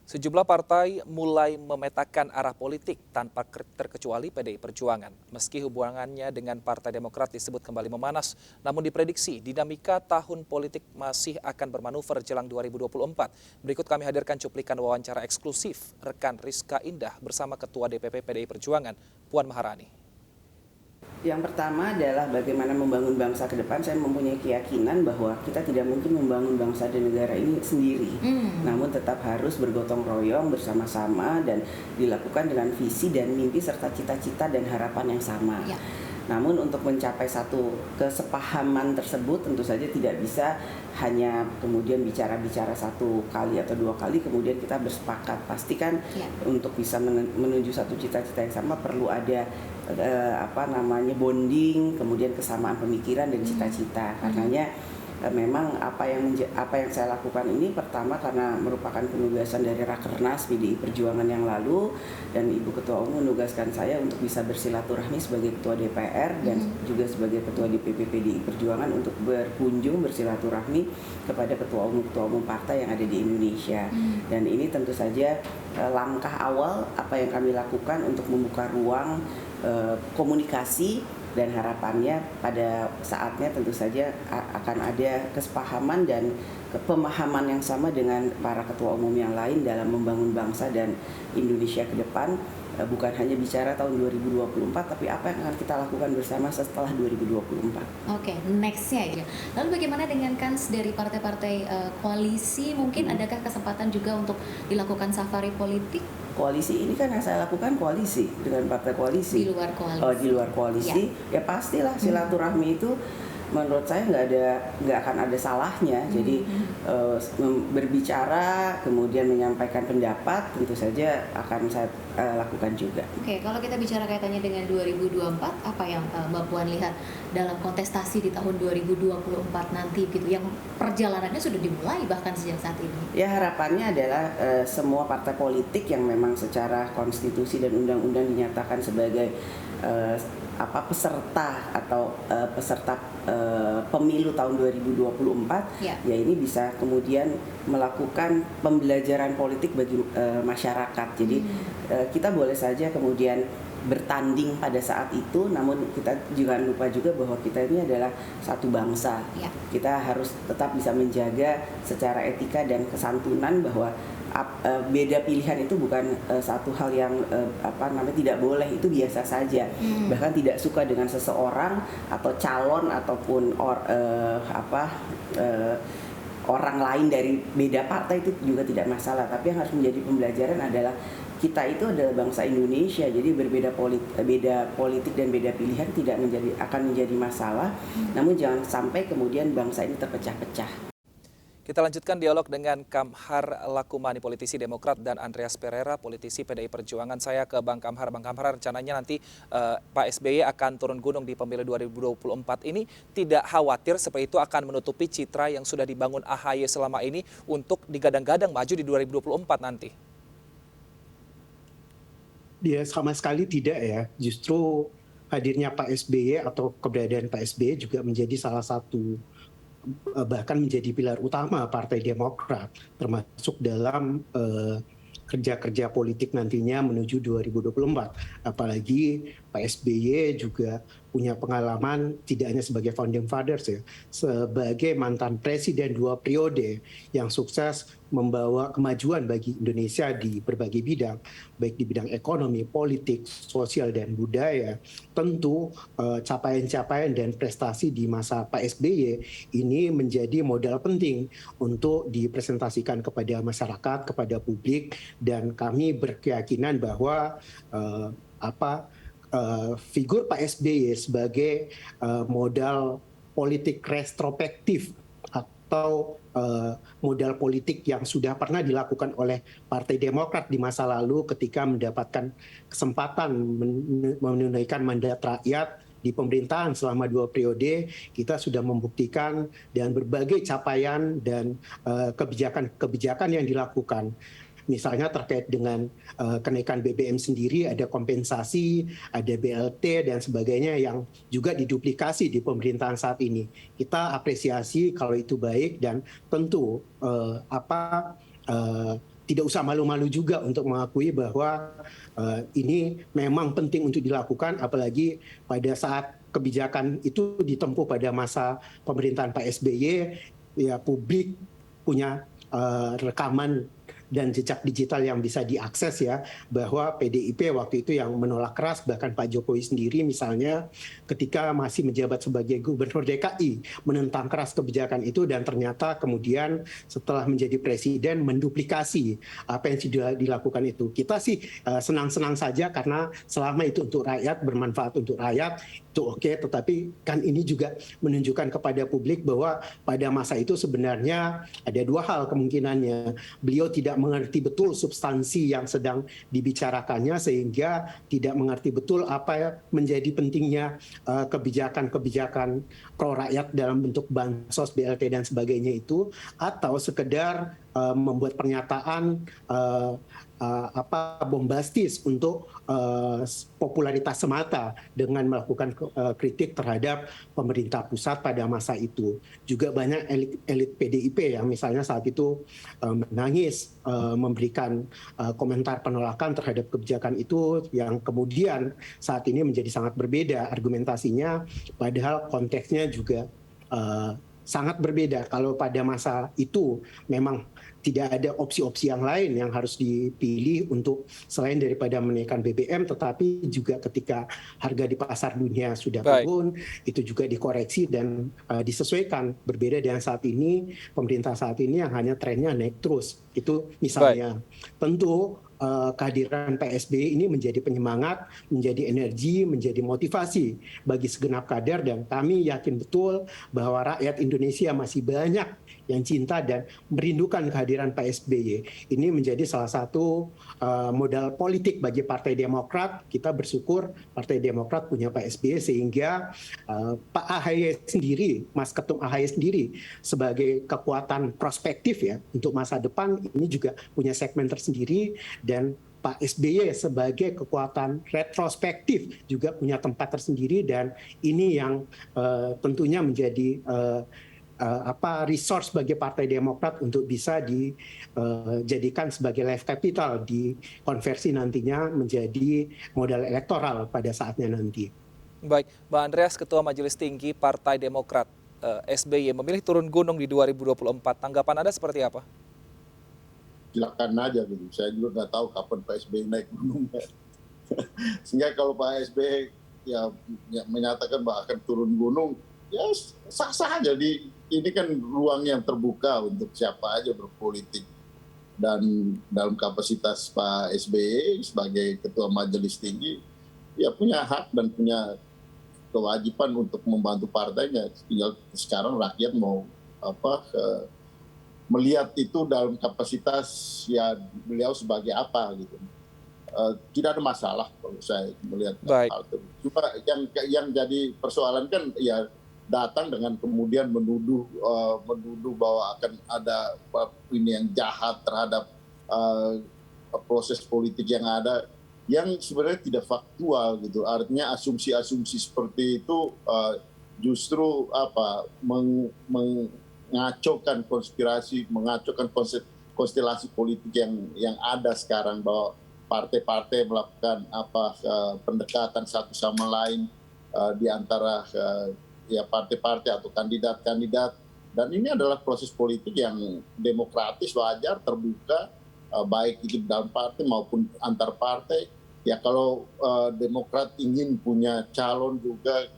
Sejumlah partai mulai memetakan arah politik tanpa terkecuali PDI Perjuangan. Meski hubungannya dengan Partai Demokrat disebut kembali memanas, namun diprediksi dinamika tahun politik masih akan bermanuver jelang 2024. Berikut kami hadirkan cuplikan wawancara eksklusif rekan Rizka Indah bersama Ketua DPP PDI Perjuangan, Puan Maharani. Yang pertama adalah bagaimana membangun bangsa ke depan. Saya mempunyai keyakinan bahwa kita tidak mungkin membangun bangsa dan negara ini sendiri. Namun tetap harus bergotong royong bersama-sama dan dilakukan dengan visi dan mimpi serta cita-cita dan harapan yang sama. Ya. Namun untuk mencapai satu kesepahaman tersebut tentu saja tidak bisa hanya kemudian bicara-bicara satu kali atau dua kali kemudian kita bersepakat. Pastikan untuk bisa menuju satu cita-cita yang sama perlu ada bonding, kemudian kesamaan pemikiran dan cita-cita. Karenanya memang apa yang saya lakukan ini pertama karena merupakan penugasan dari Rakernas PDI Perjuangan yang lalu, dan Ibu Ketua Umum menugaskan saya untuk bisa bersilaturahmi sebagai Ketua DPR dan juga sebagai Ketua DPP PDI Perjuangan untuk berkunjung bersilaturahmi kepada ketua umum partai yang ada di Indonesia. Dan ini tentu saja langkah awal apa yang kami lakukan untuk membuka ruang komunikasi, dan harapannya pada saatnya tentu saja akan ada kesepahaman dan pemahaman yang sama dengan para ketua umum yang lain dalam membangun bangsa dan Indonesia ke depan. Bukan hanya bicara tahun 2024, tapi apa yang akan kita lakukan bersama setelah 2024. Oke, nextnya aja. Lalu bagaimana dengan kans dari partai-partai koalisi? Mungkin adakah kesempatan juga untuk dilakukan safari politik? Koalisi ini kan yang saya lakukan koalisi dengan partai koalisi. Di luar koalisi. Di luar koalisi, ya pastilah silaturahmi itu menurut saya nggak akan ada salahnya. Jadi berbicara kemudian menyampaikan pendapat tentu saja akan saya lakukan juga. Oke, kalau kita bicara kaitannya dengan 2024, apa yang Mbak Puan lihat dalam kontestasi di tahun 2024 nanti gitu, yang perjalanannya sudah dimulai bahkan sejak saat ini? Ya, harapannya adalah semua partai politik yang memang secara konstitusi dan undang-undang dinyatakan sebagai peserta pemilu tahun 2024 ya ini bisa kemudian melakukan pembelajaran politik bagi masyarakat. Jadi kita boleh saja kemudian bertanding pada saat itu, namun kita jangan lupa juga bahwa kita ini adalah satu bangsa. Kita harus tetap bisa menjaga secara etika dan kesantunan bahwa beda pilihan itu bukan satu hal yang tidak boleh, itu biasa saja. Bahkan tidak suka dengan seseorang atau calon ataupun orang lain dari beda partai itu juga tidak masalah. Tapi yang harus menjadi pembelajaran adalah kita itu adalah bangsa Indonesia, jadi beda politik dan beda pilihan akan menjadi masalah. Namun jangan sampai kemudian bangsa ini terpecah-pecah. Kita lanjutkan dialog dengan Kamhar Lakumani, politisi Demokrat, dan Andreas Pereira, politisi PDI Perjuangan. Saya ke Bang Kamhar. Bang Kamhar, rencananya nanti Pak SBY akan turun gunung di pemilu 2024 ini. Tidak khawatir seperti itu akan menutupi citra yang sudah dibangun AHY selama ini untuk digadang-gadang maju di 2024 nanti? Ya, sama sekali tidak ya. Justru hadirnya Pak SBY atau keberadaan Pak SBY juga menjadi salah satu, bahkan menjadi pilar utama Partai Demokrat, termasuk dalam kerja-kerja politik nantinya menuju 2024. Apalagi Pak SBY juga punya pengalaman tidak hanya sebagai founding fathers ya, sebagai mantan presiden 2 periode yang sukses membawa kemajuan bagi Indonesia di berbagai bidang, baik di bidang ekonomi, politik, sosial, dan budaya. Tentu capaian-capaian dan prestasi di masa Pak SBY ini menjadi modal penting untuk dipresentasikan kepada masyarakat, kepada publik, dan kami berkeyakinan bahwa figur Pak SBY sebagai modal politik retrospektif atau modal politik yang sudah pernah dilakukan oleh Partai Demokrat di masa lalu ketika mendapatkan kesempatan menunaikan mandat rakyat di pemerintahan selama 2 periode. Kita sudah membuktikan dan berbagai capaian dan kebijakan-kebijakan yang dilakukan. Misalnya terkait dengan kenaikan BBM sendiri, ada kompensasi, ada BLT dan sebagainya yang juga diduplikasi di pemerintahan saat ini. Kita apresiasi kalau itu baik, dan tentu tidak usah malu-malu juga untuk mengakui bahwa ini memang penting untuk dilakukan, apalagi pada saat kebijakan itu ditempuh pada masa pemerintahan Pak SBY, ya publik punya rekaman dan jejak digital yang bisa diakses ya, bahwa PDIP waktu itu yang menolak keras, bahkan Pak Jokowi sendiri misalnya ketika masih menjabat sebagai Gubernur DKI menentang keras kebijakan itu, dan ternyata kemudian setelah menjadi presiden menduplikasi apa yang sudah dilakukan itu. Kita sih senang-senang saja karena selama itu untuk rakyat, bermanfaat untuk rakyat, itu oke, tetapi kan ini juga menunjukkan kepada publik bahwa pada masa itu sebenarnya ada dua hal kemungkinannya. Beliau tidak mengerti betul substansi yang sedang dibicarakannya, sehingga tidak mengerti betul apa menjadi pentingnya kebijakan-kebijakan pro rakyat dalam bentuk bansos, BLT dan sebagainya itu, atau sekedar membuat pernyataan bombastis untuk popularitas semata dengan melakukan kritik terhadap pemerintah pusat pada masa itu. Juga banyak elit PDIP yang misalnya saat itu menangis memberikan komentar penolakan terhadap kebijakan itu, yang kemudian saat ini menjadi sangat berbeda argumentasinya, padahal konteksnya juga sangat berbeda. Kalau pada masa itu memang tidak ada opsi-opsi yang lain yang harus dipilih untuk selain daripada menaikkan BBM, tetapi juga ketika harga di pasar dunia sudah turun, itu juga dikoreksi dan disesuaikan. Berbeda dengan saat ini, pemerintah saat ini yang hanya trennya naik terus. Itu misalnya. Tentu kehadiran Pak SBY ini menjadi penyemangat, menjadi energi, menjadi motivasi bagi segenap kader, dan kami yakin betul bahwa rakyat Indonesia masih banyak yang cinta dan merindukan kehadiran Pak SBY. Ini menjadi salah satu modal politik bagi Partai Demokrat. Kita bersyukur Partai Demokrat punya Pak SBY, sehingga Pak AHY sendiri, Mas Ketum AHY sendiri sebagai kekuatan prospektif ya untuk masa depan, ini juga punya segmen tersendiri, dan Pak SBY sebagai kekuatan retrospektif juga punya tempat tersendiri, dan ini yang tentunya menjadi resource bagi Partai Demokrat untuk bisa dijadikan sebagai life capital, dikonversi nantinya menjadi modal elektoral pada saatnya nanti. Baik, Mbak Andreas, Ketua Majelis Tinggi Partai Demokrat, SBY memilih turun gunung di 2024. Tanggapan Anda seperti apa? Silakan aja gitu. Saya juga nggak tahu kapan Pak SBY naik gunung. Sehingga kalau Pak SBY ya menyatakan bahwa akan turun gunung, ya sah-sah aja. Ini kan ruang yang terbuka untuk siapa aja berpolitik. Dan dalam kapasitas Pak SBY sebagai Ketua Majelis Tinggi, ya punya hak dan punya kewajiban untuk membantu partainya. Tinggal sekarang rakyat mau melihat itu dalam kapasitas ya beliau sebagai apa gitu. Tidak ada masalah kalau saya melihat hal itu. Cuma yang jadi persoalan kan ya datang dengan kemudian menuduh bahwa akan ada ini yang jahat terhadap proses politik yang ada, yang sebenarnya tidak faktual gitu. Artinya asumsi-asumsi seperti itu justru mengacaukan konspirasi, mengacaukan konstelasi politik yang ada sekarang, bahwa partai-partai melakukan pendekatan satu sama lain di antara ya partai-partai atau kandidat-kandidat, dan ini adalah proses politik yang demokratis, wajar, terbuka, baik itu dalam partai maupun antar partai. Ya kalau Demokrat ingin punya calon juga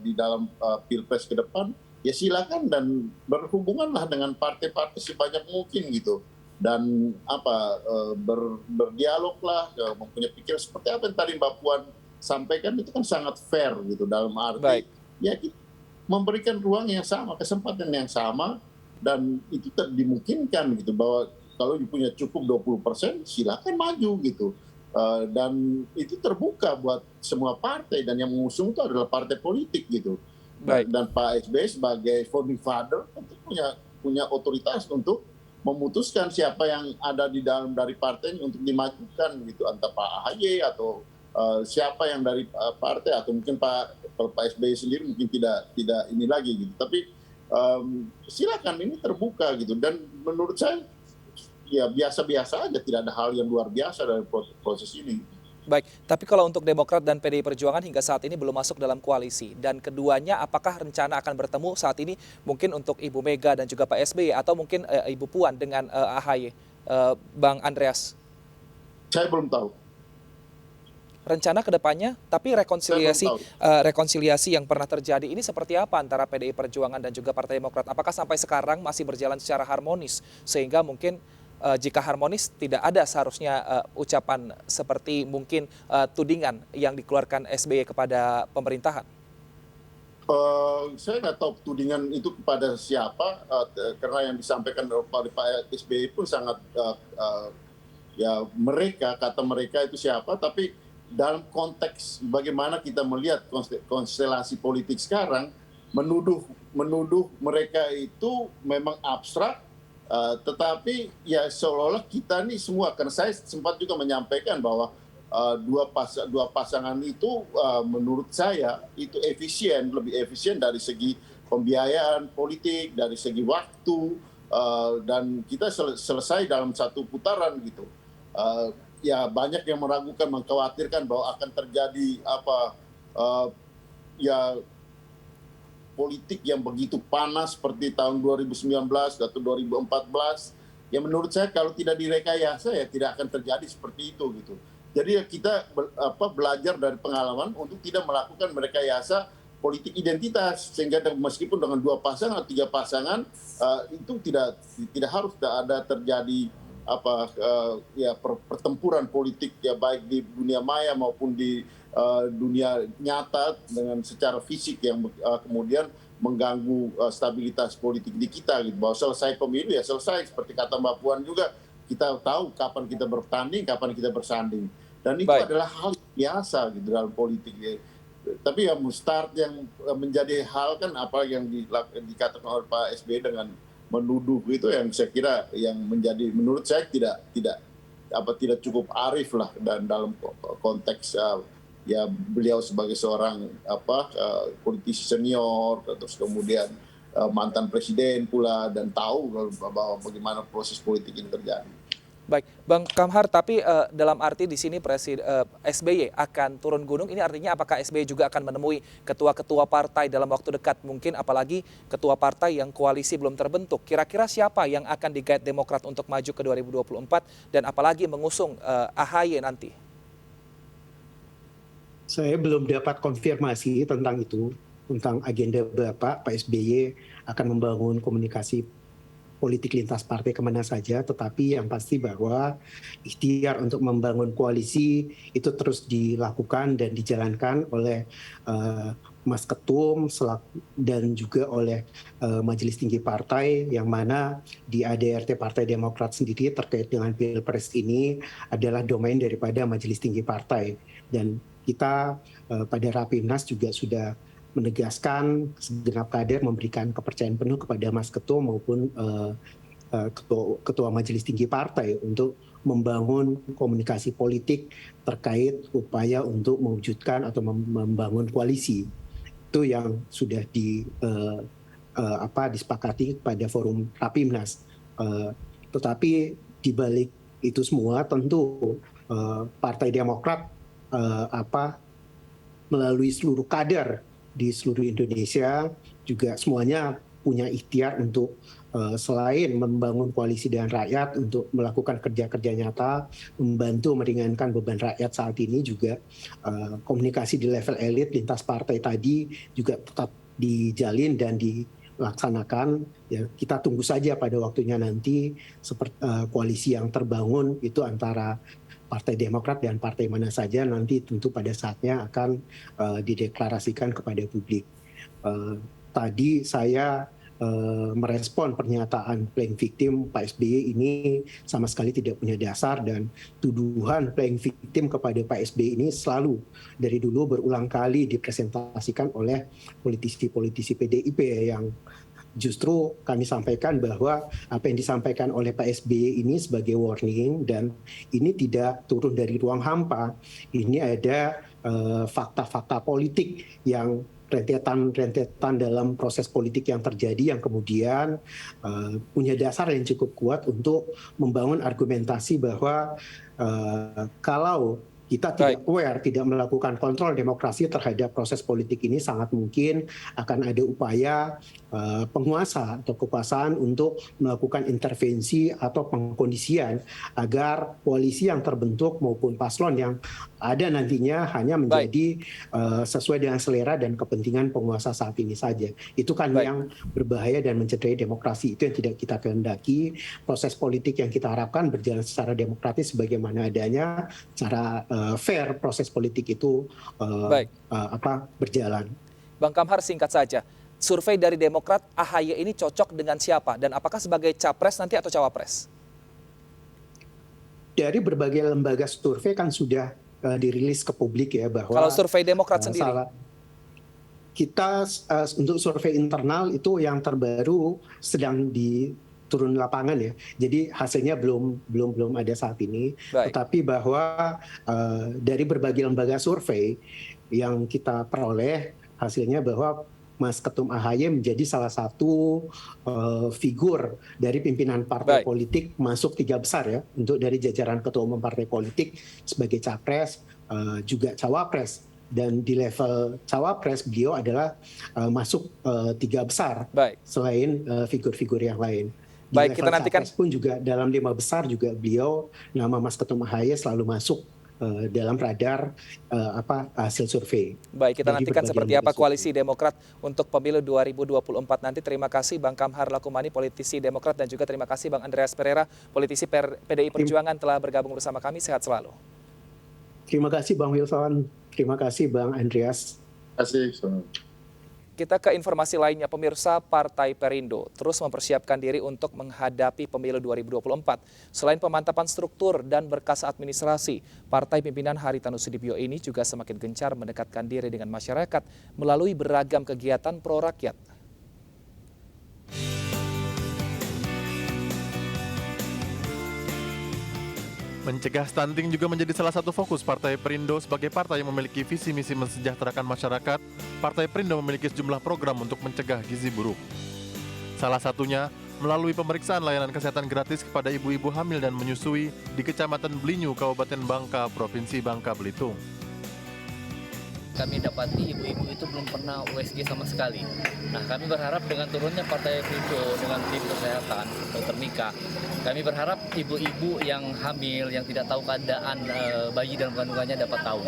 di dalam Pilpres ke depan, ya silakan dan berhubunganlah dengan partai-partai sebanyak mungkin gitu, dan berdialoglah, mempunyai pikiran seperti apa yang tadi Mbak Puan sampaikan, itu kan sangat fair gitu, dalam arti ya memberikan ruang yang sama, kesempatan yang sama, dan itu dimungkinkan gitu, bahwa kalau punya cukup 20% silakan maju gitu, dan itu terbuka buat semua partai, dan yang mengusung itu adalah partai politik gitu. Dan Pak SBY sebagai founding father tentu punya otoritas untuk memutuskan siapa yang ada di dalam dari partainya untuk dimajukan gitu, antara Pak AHY atau siapa yang dari partai, atau mungkin kalau Pak SBY sendiri mungkin tidak ini lagi gitu. Tapi silakan, ini terbuka gitu, dan menurut saya ya biasa-biasa aja, tidak ada hal yang luar biasa dari proses ini. Baik, tapi kalau untuk Demokrat dan PDI Perjuangan hingga saat ini belum masuk dalam koalisi. Dan keduanya apakah rencana akan bertemu saat ini mungkin untuk Ibu Mega dan juga Pak SBY atau mungkin Ibu Puan dengan AHY, Bang Andreas? Saya belum tahu. Rencana kedepannya, tapi rekonsiliasi Saya belum rekonsiliasi yang pernah terjadi ini seperti apa antara PDI Perjuangan dan juga Partai Demokrat? Apakah sampai sekarang masih berjalan secara harmonis sehingga mungkin jika harmonis tidak ada seharusnya ucapan seperti mungkin tudingan yang dikeluarkan SBY kepada pemerintahan? Saya nggak tahu tudingan itu kepada siapa, karena yang disampaikan oleh Pak SBY pun sangat ya mereka, kata mereka itu siapa, tapi dalam konteks bagaimana kita melihat konstelasi politik sekarang, menuduh mereka itu memang abstrak, tetapi ya seolah-olah kita nih semua, karena saya sempat juga menyampaikan bahwa dua pasangan itu menurut saya itu lebih efisien dari segi pembiayaan politik, dari segi waktu, dan kita selesai dalam satu putaran gitu. Ya banyak yang meragukan, mengkhawatirkan bahwa akan terjadi ya politik yang begitu panas seperti tahun 2019 atau 2014. Ya menurut saya kalau tidak direkayasa ya tidak akan terjadi seperti itu gitu. Jadi ya kita belajar dari pengalaman untuk tidak melakukan merekayasa politik identitas, sehingga meskipun dengan 2 pasangan atau 3 pasangan itu tidak harus ada terjadi ya pertempuran politik ya, baik di dunia maya maupun di dunia nyata dengan secara fisik yang kemudian mengganggu stabilitas politik di kita gitu. Bahwa selesai pemilu ya selesai, seperti kata Mbak Puan juga, kita tahu kapan kita bertanding, kapan kita bersanding, dan itu adalah hal biasa gitu dalam politik ya. Tapi ya start yang menjadi hal kan apa yang dikatakan oleh Pak SBY dengan menuduh itu, yang saya kira yang menjadi menurut saya tidak cukup arif lah, dan dalam konteks ya beliau sebagai seorang politisi senior, terus kemudian mantan presiden pula, dan tahu bahwa bagaimana proses politik ini terjadi. Baik, Bang Kamhar, tapi dalam arti di sini SBY akan turun gunung, ini artinya apakah SBY juga akan menemui ketua-ketua partai dalam waktu dekat mungkin, apalagi ketua partai yang koalisi belum terbentuk? Kira-kira siapa yang akan digait Demokrat untuk maju ke 2024 dan apalagi mengusung AHY nanti? Saya belum dapat konfirmasi tentang itu, tentang agenda Pak SBY akan membangun komunikasi politik lintas partai kemana saja, tetapi yang pasti bahwa ikhtiar untuk membangun koalisi itu terus dilakukan dan dijalankan oleh Mas Ketum dan juga oleh Majelis Tinggi Partai, yang mana di ADRT Partai Demokrat sendiri terkait dengan Pilpres ini adalah domain daripada Majelis Tinggi Partai. Dan kita pada Rapimnas juga sudah menegaskan segenap kader memberikan kepercayaan penuh kepada Mas Ketum maupun Ketua Majelis Tinggi Partai untuk membangun komunikasi politik terkait upaya untuk mewujudkan atau membangun koalisi. Itu yang sudah disepakati pada forum Rapimnas. Tetapi di balik itu semua tentu Partai Demokrat melalui seluruh kader di seluruh Indonesia juga semuanya punya ikhtiar untuk selain membangun koalisi dengan rakyat untuk melakukan kerja-kerja nyata, membantu meringankan beban rakyat saat ini, juga komunikasi di level elit lintas partai tadi juga tetap dijalin dan dilaksanakan. Ya, kita tunggu saja pada waktunya nanti seperti koalisi yang terbangun itu antara Partai Demokrat dan partai mana saja nanti tentu pada saatnya akan dideklarasikan kepada publik. Tadi saya merespon pernyataan playing victim Pak SBY ini sama sekali tidak punya dasar, dan tuduhan playing victim kepada Pak SBY ini selalu dari dulu berulang kali dipresentasikan oleh politisi-politisi PDIP yang justru kami sampaikan bahwa apa yang disampaikan oleh Pak SBY ini sebagai warning, dan ini tidak turun dari ruang hampa. Ini ada fakta-fakta politik yang rentetan dalam proses politik yang terjadi yang kemudian punya dasar yang cukup kuat untuk membangun argumentasi bahwa kalau kita tidak aware, tidak melakukan kontrol demokrasi terhadap proses politik ini, sangat mungkin akan ada upaya penguasa atau kekuasaan untuk melakukan intervensi atau pengkondisian agar koalisi yang terbentuk maupun paslon yang ada nantinya hanya menjadi sesuai dengan selera dan kepentingan penguasa saat ini saja. Itu kan yang berbahaya dan mencederai demokrasi. Itu yang tidak kita kehendaki. Proses politik yang kita harapkan berjalan secara demokratis sebagaimana adanya, secara fair proses politik itu berjalan. Bang Kamhar, singkat saja, survei dari Demokrat, AHY ini cocok dengan siapa? Dan apakah sebagai capres nanti atau cawapres? Dari berbagai lembaga survei kan sudah dirilis ke publik ya bahwa kalau survei Demokrat sendiri, kita untuk survei internal itu yang terbaru sedang turun lapangan ya. Jadi hasilnya belum ada saat ini. Tetapi bahwa dari berbagai lembaga survei yang kita peroleh hasilnya bahwa Mas Ketum AHY menjadi salah satu figur dari pimpinan partai politik masuk 3 besar ya, untuk dari jajaran ketua umum partai politik sebagai capres juga cawapres, dan di level cawapres beliau adalah masuk 3 besar selain figur-figur yang lain. Di level kita nantikan pun juga dalam 5 besar juga beliau, nama Mas Ketum AHY selalu masuk dalam radar hasil survei. Baik, kita nantikan seperti apa koalisi Demokrat untuk pemilu 2024 nanti. Terima kasih Bang Kamhar Lakumani, politisi Demokrat, dan juga terima kasih Bang Andreas Pereira, politisi PDI Perjuangan, telah bergabung bersama kami. Sehat selalu. Terima kasih Bang Wilson, terima kasih Bang Andreas. Terima kasih. Kita ke informasi lainnya, pemirsa. Partai Perindo terus mempersiapkan diri untuk menghadapi pemilu 2024. Selain pemantapan struktur dan berkas administrasi, partai pimpinan Haritanu Sudibyo ini juga semakin gencar mendekatkan diri dengan masyarakat melalui beragam kegiatan pro rakyat. Mencegah stunting juga menjadi salah satu fokus Partai Perindo. Sebagai partai yang memiliki visi misi mensejahterakan masyarakat, Partai Perindo memiliki sejumlah program untuk mencegah gizi buruk. Salah satunya melalui pemeriksaan layanan kesehatan gratis kepada ibu-ibu hamil dan menyusui di Kecamatan Belinyu, Kabupaten Bangka, Provinsi Bangka Belitung. Kami dapati ibu-ibu itu belum pernah USG sama sekali. Nah, kami berharap dengan turunnya Partai Perindo dengan tim kesehatan Dr. Mika, kami berharap ibu-ibu yang hamil, yang tidak tahu keadaan bayi dalam kandungannya dapat tahu.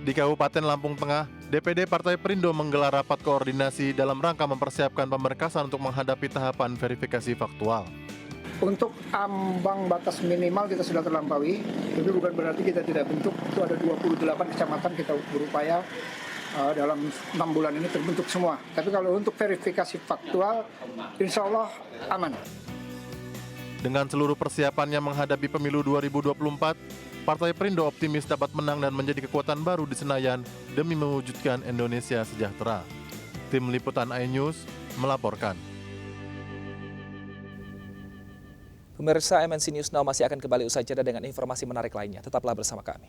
Di Kabupaten Lampung Tengah, DPD Partai Perindo menggelar rapat koordinasi dalam rangka mempersiapkan pemberkasan untuk menghadapi tahapan verifikasi faktual. Untuk ambang batas minimal kita sudah terlampaui, tapi bukan berarti kita tidak bentuk. Itu ada 28 kecamatan kita berupaya dalam 6 bulan ini terbentuk semua. Tapi kalau untuk verifikasi faktual, insya Allah aman. Dengan seluruh persiapannya menghadapi pemilu 2024, Partai Perindo optimis dapat menang dan menjadi kekuatan baru di Senayan demi mewujudkan Indonesia sejahtera. Tim Liputan iNews melaporkan. Pemirsa, MNC News Now masih akan kembali usai jeda dengan informasi menarik lainnya. Tetaplah bersama kami.